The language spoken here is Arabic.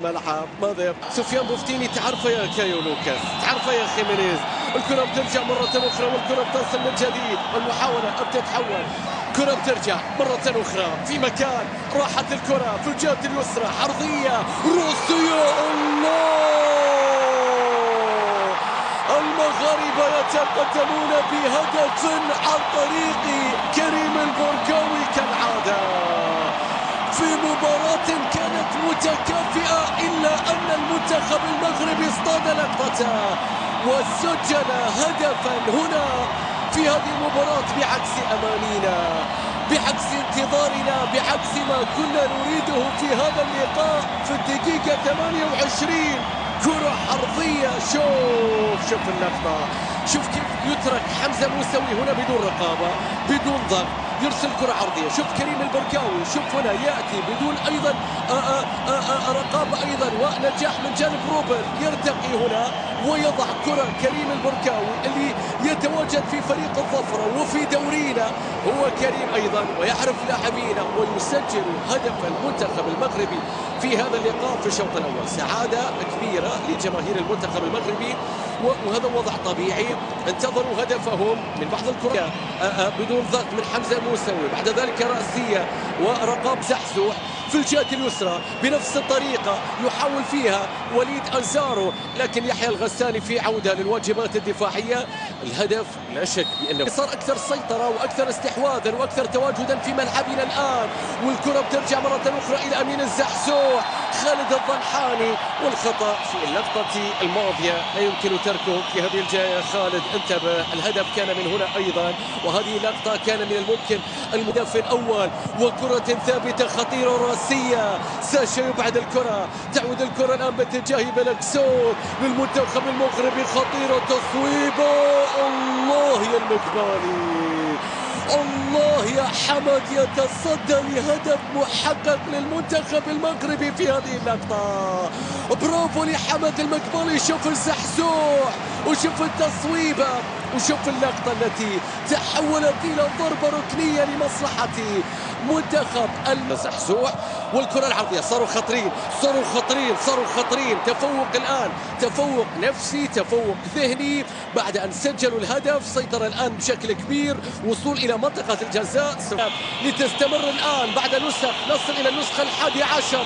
ملعب ماذا سفيان بوفتيني تعرفه يا كايو لوكاس، تعرفه يا خيمينيز. الكرة بترجع مرة أخرى والكرة بتصل من جديد، المحاولة بتتحول، كرة بترجع مرة أخرى في مكان راحت الكرة في الجهة اليسرى، عرضية روسية. الله! المغاربة يتقدمون بهدف عن طريق كريم البركاوي كالعادة في مباراة كانت متكافئة، إلا أن المنتخب المغربي اصطاد لقطته وسجل هدفا هنا في هذه المباراة بعكس أمانينا، بعكس انتظارنا، بعكس ما كنا نريده في هذا اللقاء. في الدقيقة 28 كرة عرضية، شوف اللقطة، شوف كيف يترك حمزة موسوي هنا بدون رقابة بدون ضغط، يرسل كرة عرضية. شوف كريم البركاوي، شوف هنا يأتي بدون أيضا رقابة أيضا ونجاح من جانب روبن، يرتقي هنا ويضع كرة كريم البركاوي اللي يتواجد في فريق الظفرة وفي دورينا، هو كريم أيضا ويعرف لاعبينا ويسجل هدف المنتخب المغربي في هذا اللقاء في الشوط الأول. سعادة كبيرة لجماهير المنتخب المغربي وهذا وضع طبيعي. انتظروا هدفهم من بعض الكرات بدون ضغط من حمزة موسوي، بعد ذلك رأسية ورقاب زحزوح في الجهة اليسرى بنفس الطريقة يحاول فيها وليد أنزارو، لكن يحيى الغساني في عودة للواجبات الدفاعية. الهدف لا شك بأنه صار أكثر سيطرة وأكثر استحواذا وأكثر تواجدا في ملعبنا الآن، والكرة بترجع مرة أخرى إلى أمين الزحزوح، خالد الضنحاني، والخطأ في اللقطة الماضية لا يمكن تركه في هذه الجاية. خالد انتبه، الهدف كان من هنا أيضا، وهذه اللقطة كان من الممكن الهدف الأول، وكرة ثابتة خطيرة راسية. ساشا يبعد الكرة، تعود الكرة الآن باتجاه بلكسون للمنتخب المغربي، خطيرة تصويبه. الله يا المقبالي، الله يا حمد، يتصدى لهدف محقق للمنتخب المغربي في هذه اللقطة. برافو لحمد المقبالي، شوف الزحزوح وشوف التصويبة وشوف اللقطة التي تحولت إلى ضربة ركنية لمصلحة منتخب الزحزوح. والكرة العرضية، صاروا خطرين، تفوق الآن، تفوق نفسي، تفوق ذهني بعد أن سجلوا الهدف. سيطر الآن بشكل كبير، وصول إلى منطقة الجزاء لتستمر الآن بعد نسخ، نصل إلى النسخة 11.